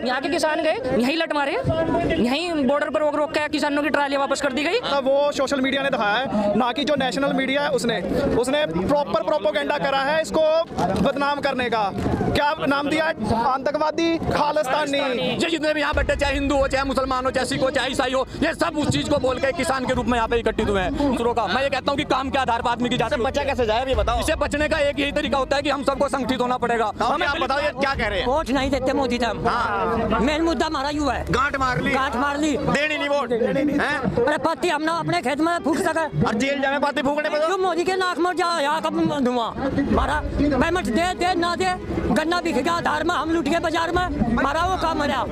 यहाँ के किसान गए, यहीं लट मारे, यहीं बॉर्डर पर रोक के किसानों की ट्राली वापस कर दी गई। वो सोशल मीडिया ने दिखाया है, ना कि जो नेशनल मीडिया है उसने प्रॉपर प्रोपोगेंडा करा है इसको बदनाम करने का। क्या नाम दिया? आतंकवादी, खालिस्तानी। जितने भी यहाँ बैठे, चाहे हिंदू हो, चाहे मुसलमान हो, चाहे सिख हो, चाहे ईसाई हो, ये सब उस चीज को बोल के किसान के रूप में यहाँ पे इकट्ठित हुए हैं। दूसरों का मैं ये कहता हूँ कि काम के आधार पर आदमी की जाति बचा कैसे जाए, ये बताओ। इसे बचने का एक यही तरीका होता है कि हम सबको संगठित होना पड़ेगा। हमें आप बताओ, ये क्या कह रहे हैं? वोट नहीं देते मोदी साहब। मेन मुद्दा हमारा युवा है। गांठ मार ली देनी नहीं वोट। अरे पत्ती हम ना अपने खेत में फूक सके और जेल जाने पत्ती फूकने पे तो मोदी के नाक में जा यहाँ कब धुआं मारा। पेमेंट दे ना दे, गन्ना बिक गया धार में, हम लूट गए बाजार में, मारा वो काम मरा।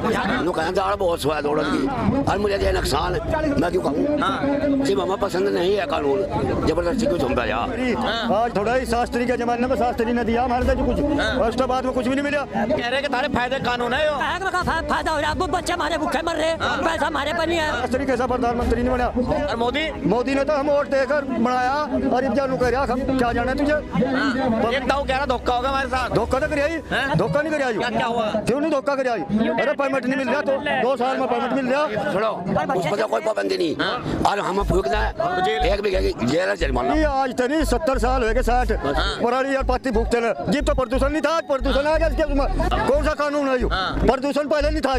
बहुत स्वाद की और मुझे ये नुकसान मैं क्यों कहूँ, सिर्फ हमें पसंद नहीं है कानून, जबरदस्ती क्यों थम जा। आज थोड़ा ही शास्त्री के जमाने में शास्त्री ने दिया हमारे से कुछ, उसके बाद में कुछ भी नहीं मिला। कह रहे कि तारे फायदे कानून है, फायदा हो रहा है। बच्चे हमारे भूखे मर रहे, पैसा हमारे पर नहीं है। शास्त्री कैसा प्रधानमंत्री नहीं बना, और मोदी ने तो हम वोट देकर बनाया और अब जानू कर हम क्या जाने तुझे। एक दाऊ कह रहा धोखा होगा हमारे साथ। धोखा तो करिए, धोखा नहीं करिए। क्या हुआ? क्यों नहीं धोखा करिए? अरे परमिट नहीं मिल रहा तो 2 साल में परमिट मिल रहा। सुनो, उसको तो कोई पाबंदी नहीं और हम फूकना है एक भी जेल जुर्माना। आज तरी 70 साल हो गए 60 पुरानी यार पत्ती फूकते ना जी। तो प्रदूषण नहीं था, प्रदूषण आ गया। कौन सा कानून है? प्रदूषण पहले नहीं था,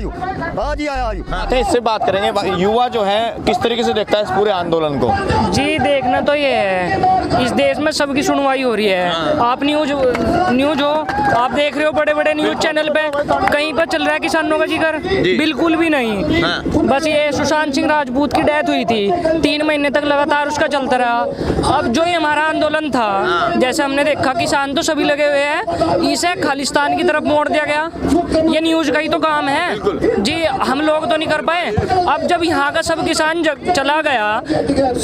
आज ही आया। इससे बात करेंगे, युवा जो है किस तरीके से देखता है इस पूरे आंदोलन को? जी देखना तो ये है, इस देश में सबकी सुनवाई हो रही है। आप न्यूज हो, आप देख रहे हो बड़े बड़े न्यूज चैनल पे, कहीं पर चल रहा है किसानों का जिक्र? बिल्कुल भी नहीं। बस ये सुशांत सिंह राजपूत की डेथ हुई थी, 3 महीने तक लगातार उसका चलता रहा। अब जो ये हमारा आंदोलन था, जैसे हमने देखा किसान तो सभी लगे हुए हैं, इसे खालिस्तान की तरफ मोड़ दिया गया। ये न्यूज का ही तो काम है जी, हम लोग तो नहीं कर पाए। अब जब यहाँ का सब किसान चला गया,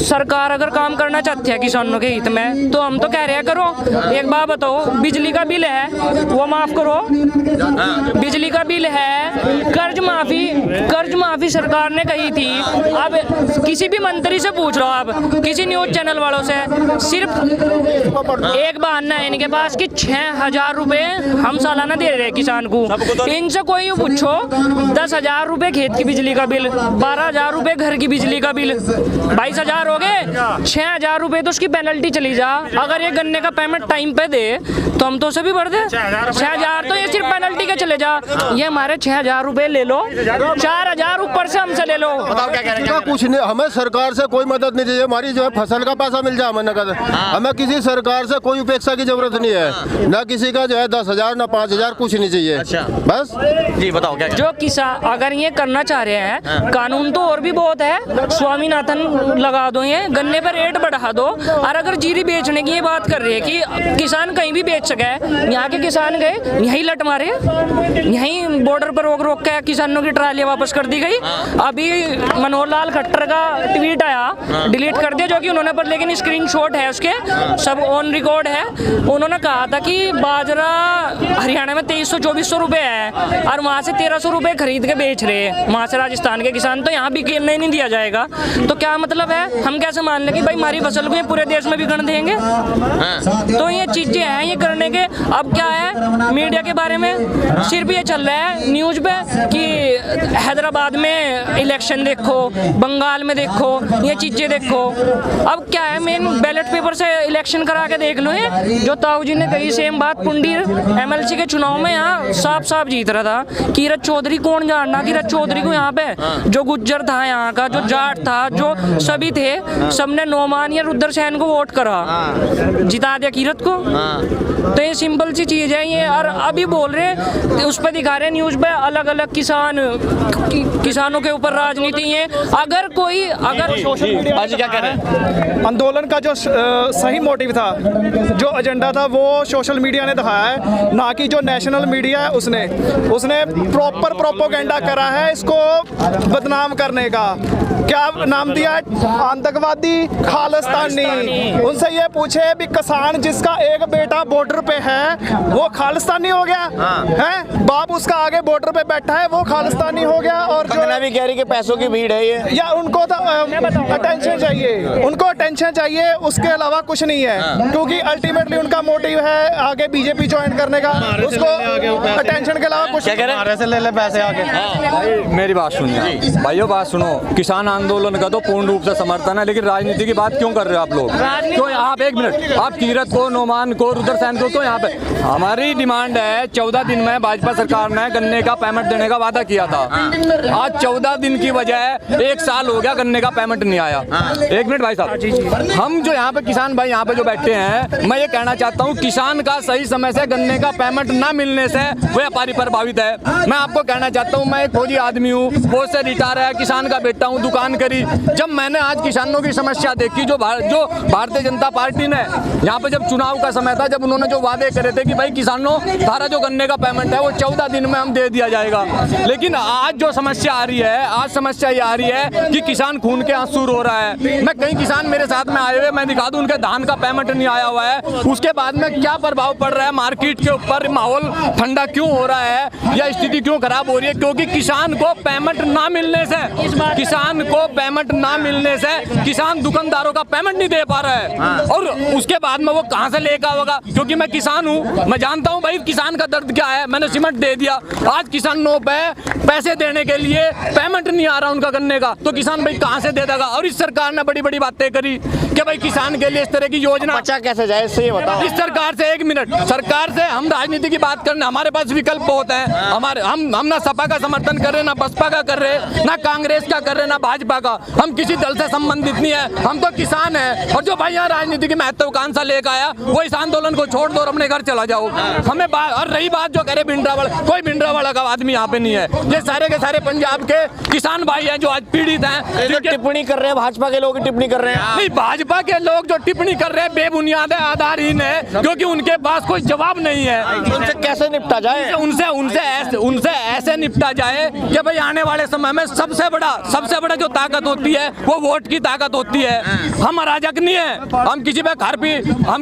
सरकार अगर काम करना चाहती है किसानों के हित में, तो हम तो कह रहे हैं करो। एक बात बताओ, बिजली का बिल है वो माफ करो, बिजली का बिल है, कर्ज माफी सरकार ने कही थी। अब किसी भी मंत्री से पूछ लो, आप किसी न्यूज चैनल वालों से, सिर्फ एक बहाना है इनके पास कि 6,000 रुपए हम सालाना दे रहे हैं किसान को। इनसे कोई पूछो, 10,000 रुपए खेत की बिजली का बिल, 12,000 रुपए घर की बिजली का बिल, 22,000 हो गए। 6,000 रुपए तो उसकी पेनल्टी चली जा। अगर ये गन्ने का पेमेंट टाइम पे दे तो हम तो उसे भी भर दे। 6,000 तो ये सिर्फ पेनल्टी के चले जा। ये हमारे 6,000 रुपए ले लो, 4,000 ऊपर से हमसे ले लो। बताओ क्या कह रहे हैं? कुछ नहीं, हमें सरकार से कोई मदद नहीं चाहिए। हमारी जो है फसल का पैसा मिल जाए हमें नकद। हमें किसी सरकार से कोई उपेक्षा की जरूरत नहीं है, ना किसी का जो है 10,000 ना 5,000, कुछ नहीं चाहिए। बस जी बताओ क्या? जो किसान अगर ये करना चाह रहे हैं, कानून तो और भी बहुत है, स्वामीनाथन लगा दो, ये गन्ने पर रेट बढ़ा दो। और अगर जीरी बेचने की ये बात कर रही है कि किसान कहीं भी बेच सके, यहाँ के किसान गए, यहीं लट मारे, यहीं बॉर्डर पर रोक के किसानों की ट्राली वापस कर दी गई। अभी मनोहर लाल खट्टर का ट्वीट आया, डिलीट कर दिया, जो कि उन्होंने पर, लेकिन स्क्रीनशॉट है उसके, सब ऑन रिकॉर्ड है। उन्होंने कहा था कि बाजरा हरियाणा में 2300-2400 रुपए है और वहाँ से 1300 रुपए खरीद के बेच रहे हैं वहाँ से राजस्थान के किसान, तो यहाँ भी नहीं दिया जाएगा। तो क्या मतलब है? हम कैसे मान लें कि भाई हमारी फसल को ये पूरे देश में बिकने देंगे? तो ये चीजें हैं ये करने के। अब क्या है, मीडिया के बारे में सिर्फ ये चल रहा है न्यूज पे कि हैदराबाद में इलेक्शन देखो, बंगाल में देखो, ये चीजें देखो। अब क्या है, मेन बैलेट पेपर से इलेक्शन करा के देख लो। ये जो ताऊ जी ने कही सेम बात, पुंडीर MLC के चुनाव में यहाँ साफ साफ जीत रहा था। कीरत चौधरी कौन जानना, कीरत चौधरी को यहाँ पे जो गुज्जर था, यहाँ का जो जाट था, जो सभी थे, सबने नोमान या रुद्रसेन को वोट करा, जिता दिया कीरत को। तो ये सिंपल सी चीज है ये। और अभी बोल रहे, उस पर दिखा रहे न्यूज पे, अलग अलग किसानों के ऊपर राजनीति है। अगर कोई आज क्या कह रहे हैं? आंदोलन का जो सही मोटिव था, जो एजेंडा था, वो सोशल मीडिया ने दिखाया है, ना कि जो नेशनल मीडिया है उसने प्रॉपर प्रोपोगेंडा करा है इसको बदनाम करने का। क्या नाम दिया, आतंकवादी, खालिस्तानी। उनसे ये पूछे भी किसान जिसका एक बेटा बॉर्डर पे है वो खालिस्तानी हो गया है, बाप उसका आगे बॉर्डर पे बैठा है वो खालिस्तानी हो गया। और जो कंगना भी कह रही कि पैसों की भीड़ है ये, या उनको तो अटेंशन चाहिए, उनको अटेंशन चाहिए, उसके अलावा कुछ नहीं है, क्योंकि अल्टीमेटली उनका मोटिव है आगे बीजेपी ज्वाइन करने का, उसको अटेंशन के अलावा कुछ से ले ले पैसे आगे। मेरी बात सुनिए भाइयों, बात सुनो। किसान आंदोलन का तो पूर्ण रूप से समर्थन है, लेकिन राजनीति की बात क्यों कर रहे हो आप लोग? क्यों आप, एक मिनट, आप कीरत को, नोमान को, रुद्रसेन को क्यों यहाँ पे? हमारी डिमांड है 14 दिन में भाजपा सरकार ने गन्ने का पेमेंट देने का वादा किया था। आज 14 दिन की बजाय 1 साल हो गया, गन्ने का पेमेंट नहीं आया। एक मिनट भाई साहब, हम जो यहाँ पे किसान भाई यहाँ पे जो बैठे हैं, मैं ये कहना चाहता हूँ किसान का सही समय से गन्ने का पेमेंट ना मिलने से व्यापारी प्रभावित है। मैं आपको कहना चाहता हूँ, मैं एक फौजी आदमी हूँ, फौज से रिटायर है, किसान का बेटा हूँ, दुकान करी। जब मैंने आज किसानों की समस्या देखी, जो भारतीय जनता पार्टी ने यहाँ पे जब चुनाव का समय था, जब उन्होंने जो वादे करे थे कि भाई किसानों तारा जो गन्ने का पेमेंट है वो 14 दिन में हम दे दिया जाएगा, लेकिन आज जो समस्या आ रही है, आज समस्या ये आ रही है कि किसान खून के आंसू रो रहा है। मैं कई किसान मेरे साथ में आए हुए, मैं दिखा दूं उनके धान का पेमेंट नहीं आया हुआ है, उसके बाद में क्या प्रभाव पड़ रहा है मार्केट के ऊपर, माहौल ठंडा क्यों हो रहा है या स्थिति क्यों खराब हो रही है? क्योंकि किसान को पेमेंट ना मिलने से, किसान को पेमेंट ना मिलने से किसान दुकानदारों का पेमेंट नहीं दे पा रहा है, और उसके बाद में वो कहां से लेकर होगा? क्योंकि मैं किसान हूं, मैं जानता हूं भाई किसान का दर्द क्या है। मैंने सीमेंट दे दिया, आज किसानों पे पैसे देने के लिए पेमेंट नहीं आ रहा उनका गन्ने का, तो किसान भाई कहां से दे देगा? और इस सरकार ने बड़ी बड़ी बातें करी कि भाई किसान के लिए इस तरह की योजना, बचा कैसे जाए इससे ये बताओ। इस सरकार से, एक मिनट, सरकार से हम राजनीति की बात करने, हमारे पास विकल्प बहुत है, हमारे हम ना सपा का समर्थन कर रहे, ना बसपा का कर रहे, ना कांग्रेस का कर रहे, ना भाजपा का, हम किसी दल से संबंधित नहीं है, हम तो किसान है। और जो भाई यहाँ राजनीति की महत्वाकांक्षा लेकर आया वो इस आंदोलन को छोड़ दो और अपने घर चला जाओ। हमें और रही बात जो करे भिंडरावाला, कोई भिंडरावाला का आदमी यहाँ पे नहीं है, ये सारे के सारे पंजाब के किसान भाई हैं जो आज पीड़ित हैं, जो टिप्पणी कर रहे हैं, भाजपा के लोग टिप्पणी कर रहे हैं। नहीं, भाजपा के लोग जो टिप्पणी कर रहे हैं बेबुनियाद है, आधारहीन है, क्योंकि उनके पास कोई जवाब नहीं है। उनसे कैसे निपटा जाए? उनसे ऐसे निपटा जाए कि भाई आने वाले समय में सबसे बड़ा जो ताकत होती है वो वोट की ताकत होती है। हम अराजक नहीं है, हम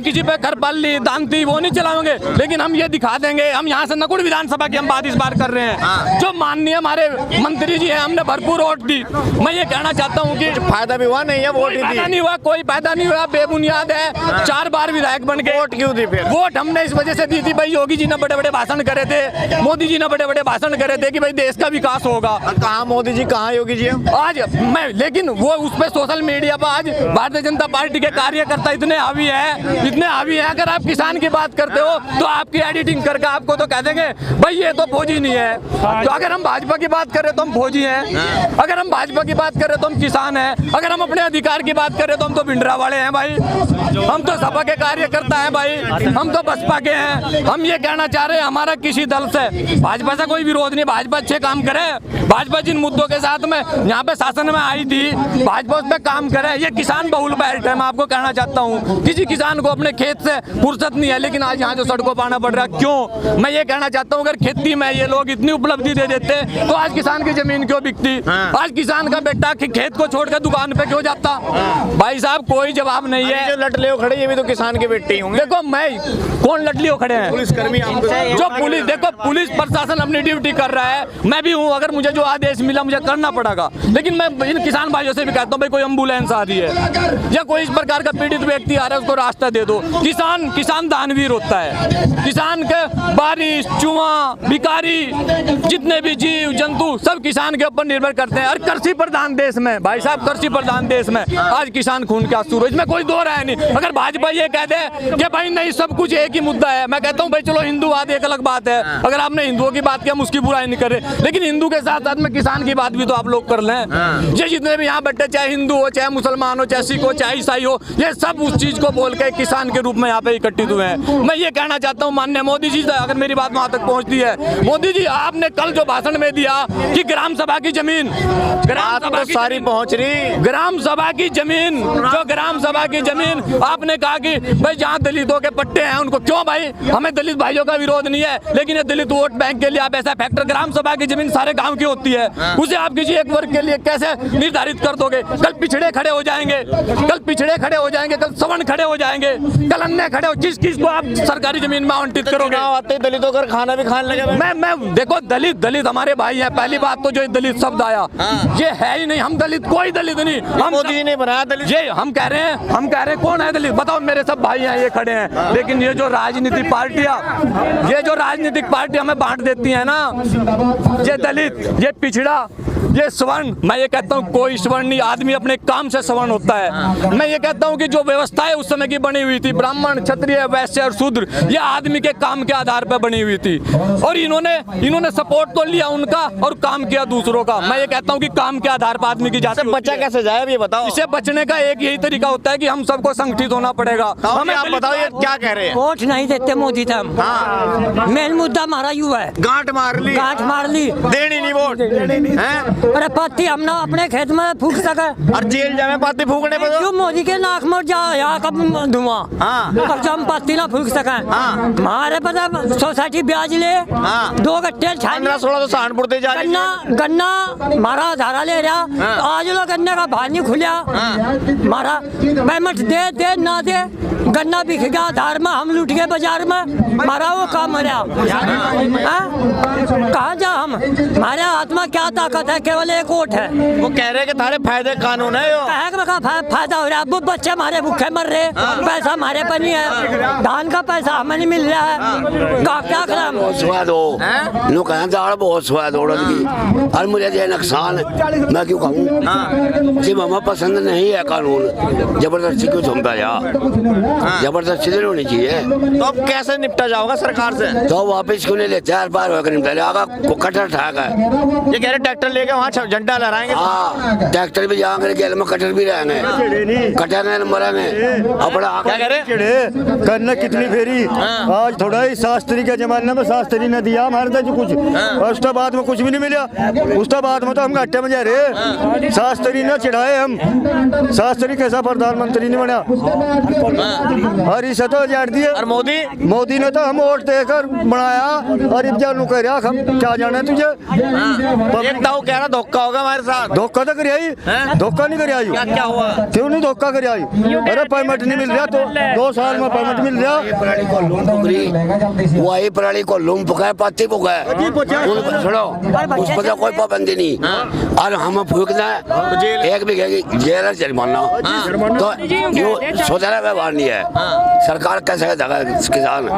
किसी पे खरपल्ली दांती वो नहीं चलाएंगे, लेकिन हम ये दिखा देंगे। हम यहाँ से नकुड़ विधानसभा की हम बात इस बार कर रहे हैं, जो माननीय हमारे मंत्री जी हैं, हमने भरपूर वोट दी। मैं ये कहना चाहता हूँ कि फायदा भी हुआ नहीं है, वोट ही दी नहीं हुआ, कोई फायदा नहीं हुआ, बेबुनियाद है। 4 बार विधायक बन गए, वोट क्यों दी फिर? वोट हमने इस वजह से दी थी भाई, योगी जी ने बड़े बड़े भाषण करे थे, मोदी जी ने बड़े बड़े भाषण करे थे कि भाई देश का विकास होगा। कहाँ मोदी जी, कहाँ योगी जी? आज मैं, लेकिन वो उस पे सोशल मीडिया पर आज भारतीय जनता पार्टी के कार्यकर्ता इतने हावी है, अगर आप किसान की बात करते हो तो आपकी एडिटिंग करके आपको तो कह देंगे भाई ये तो फौजी नहीं है। तो अगर हम भाजपा की बात करें तो हम फौजी हैं, अगर हम भाजपा की बात करें तो हम किसान हैं, अगर हम अपने अधिकार की बात करें तो हम तो भिंडरा वाले हैं भाई, हम तो सपा के कार्यकर्ता हैं भाई, हम तो बसपा के हैं। हम ये कहना चाह रहे हैं हमारा किसी दल से, भाजपा से कोई विरोध नहीं, भाजपा अच्छे काम करे, भाजपा जिन मुद्दों के साथ में यहाँ पे शासन में आई थी भाजपा उस पर काम करे। ये किसान बहुल बेल्ट है, मैं आपको कहना चाहता हूँ किसी किसान को अपने खेत से फुर्सत नहीं है, लेकिन आज यहाँ जो सड़कों पर आना पड़ रहा है क्यों? मैं ये कहना चाहता हूँ अगर खेती में ये लोग इतनी उपलब्धि दे देते तो आज किसान की जमीन क्यों बिकती? आज किसान का बेटा खेत को छोड़कर दुकान पे क्यों जाता? भाई साहब कोई जवाब नहीं है। जो लटले खड़े ये भी तो किसान के बेटे ही होंगे। देखो मैं, कौन लटलियों खड़े हैं? पुलिसकर्मी जो पुलिस, देखो पुलिस प्रशासन अपनी ड्यूटी कर रहा है, मैं भी हूँ, अगर मुझे जो आदेश मिला मुझे करना पड़ेगा, लेकिन मैं इन किसान भाइयों से भी कहता हूँ भाई कोई एम्बुलेंस आ रही है या कोई इस प्रकार का पीड़ित व्यक्ति आ रहा है उसको रास्ता दे दो। किसान दानवीर होता है, किसान के बारिश चुआ भिखारी जितने भी जीव जंतु सब किसान के ऊपर निर्भर करते हैं। और कृषि प्रधान देश में भाई साहब, कृषि प्रधान देश में आज किसान खून के आंसू, इसमें कोई दो राय नहीं। अगर भाजपा ये कह दे कि भाई नहीं सब कुछ एक ही मुद्दा है, मैं कहता हूँ भाई चलो हिंदूवाद एक अलग बात है, अगर आपने हिंदुओं की बात की हम उसकी बुराई नहीं कर रहे, लेकिन हिंदू के साथ साथ में किसान की बात भी तो आप लोग कर लें। ये जितने भी यहाँ बैठे, चाहे हिंदू हो, चाहे मुसलमान हो, चाहे सिख हो, चाहे ईसाई हो, ये सब उस चीज को बोल के किसान के रूप में यहाँ पे इकट्ठित हुए हैं। मैं ये कहना चाहता हूँ माननीय मोदी जी, अगर मेरी बात वहां तक पहुंचती है, मोदी जी आपने कल जो भाषण में दिया कि ग्राम सभा की जमीन, ग्राम सभा की सारी पहुंच रही, ग्राम सभा की जमीन, जो ग्राम सभा की जमीन आपने कहा कि भाई जहाँ दलितों के पट्टे हैं उनको, क्यों भाई, हमें दलित भाइयों का विरोध नहीं है, लेकिन दलित वोट बैंक के लिए आप ऐसा फैक्टर, ग्राम सभा की जमीन सारे गांव की होती है, उसे आप किसी एक वर्ग के लिए कैसे है निर्धारित कर दोगे, कल पिछड़े खड़े हो जाएंगे, कल पिछड़े खड़े हो जाएंगे, कल सवर्ण खड़े हो जाएंगे, कल अन्य खड़े हो, किस किस को आप सरकारी जमीन में आवंटित करोगे? आते दलितों का खाना भी खाने लगे। मैं देखो दलित हमारे भाई हैं। पहली बात तो जो दलित शब्द आया ये है ही नहीं, हम दलित कोई दलित नहीं, हम मोदी जी ने बनाया दलित। ये हम कह रहे हैं कौन है दलित बताओ? मेरे सब भाई हैं, ये खड़े हैं। लेकिन ये जो राजनीतिक पार्टियां हमें बांट देती हैं ना, ये दलित, ये पिछड़ा, ये स्वर्ण, मैं ये कहता हूँ कोई स्वर्ण नहीं, आदमी अपने काम से स्वर्ण होता है। मैं ये कहता हूँ कि जो व्यवस्था है उस समय की बनी हुई थी, ब्राह्मण, क्षत्रिय, वैश्य और शूद्र, ये आदमी के काम के आधार पर बनी हुई थी। और इन्होंने सपोर्ट तो लिया उनका और काम किया दूसरों का। मैं ये कहता हूँ कि काम के आधार पर आदमी की जाति बच्चा कैसे जाए ये बताओ? इसे बचने का एक यही तरीका होता है कि हम सबको संगठित होना पड़ेगा। हमें आप बताओ ये क्या कह रहे हैं? वोट नहीं देते मोदी तम। हाँ। मेन मुद्दा हमारा युवा है, गांठ मार ली, देनी नहीं वोट हैं? अरे पत्ती हम ना अपने खेत में फूक सके और जेल जाए पाती फूकने पे क्यों मोदी के नाक में जा यहाँ कब धुआं? हाँ। और जब हम पत्ती ना फूक सके, हाँ। हमारे पता सोसाइटी ब्याज ले, हाँ। 2 गट्टे 15-16 तो सहारनपुर दे जा रही है। गन्ना मारा धारा ले रहा, आज लोग गन्ने का भाव नहीं खुलिया मारा पेमेंट दे ना दे, गन्ना बिक गया धार में, हम लूट गए बाजार में, मारा वो काम मरा। कहाँ जा हम? हमारे हाथ में क्या ताकत है? केवल एक वोट है। वो कह रहे हैं कि थारे फायदे कानून है यो। फायदा हो रहा है, अब बच्चे हमारे भूखे मर रहे, पैसा हमारे पर नहीं है, धान का पैसा हमें नहीं मिल रहा है, क्या करें? बहुत स्वाद हो, लोग कहें दाल बहुत स्वाद हो की, और मुझे ये नुकसान मैं क्यों कहूँ? जी मामा पसंद नहीं है कानून, जबरदस्ती क्यों थमता जा, जबरदस्ती नहीं होनी चाहिए। तो अब कैसे निपटा जाओगा सरकार से? तो वापस क्यों नहीं लेते? 4 बार होकर निपटा जाएगा, कटर ठाक है। ये कह रहे ट्रैक्टर लेके वहाँ झंडा लहराएंगे। हाँ, ट्रैक्टर भी जाएंगे, गेल में कटर भी रहेंगे, कटर मरेंगे। अपना क्या कह रहे? करना कितनी फेरी, आज थोड़ा ही शास्त्री के जमाने में शास्त्री ने दिया हमारे तो कुछ, उसके बाद में कुछ भी नहीं मिला, उसके बाद में तो हम घाटे में जा रहे। शास्त्री ने चिढ़ाए हम, शास्त्री कैसा प्रधानमंत्री नहीं बना, हरी से तो जाट दिए। और मोदी ने तो हम वोट देकर बनाया, और अब जानू कह रहा हम क्या जाना तुझे। एक दाऊ कह रहा धोखा होगा हमारे साथ। धोखा तो करिया ही, धोखा नहीं करिया ही। क्या हुआ? क्यों नहीं धोखा करिया ही? अरे पेमेंट नहीं मिल रहा, तो 2 साल में पेमेंट मिल रहा। वही प्रणाली को लूम पकाए, पत्ती पकाए, छोड़ो उस पर कोई पाबंदी नहीं। और हम फूकना है, एक भी कहेगी जेल जुर्माना, तो यूँ सोचना व्यवहार नहीं है। सरकार कैसे किसान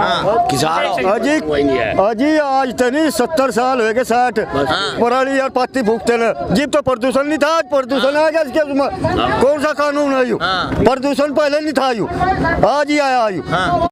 अजी आज तनी 70 साल हो गए 60 पराली और पत्ती फूकते न, जीप तो प्रदूषण नहीं था, प्रदूषण आ गया। इसके कौन सा कानून है? प्रदूषण पहले नहीं था, आज ही आया।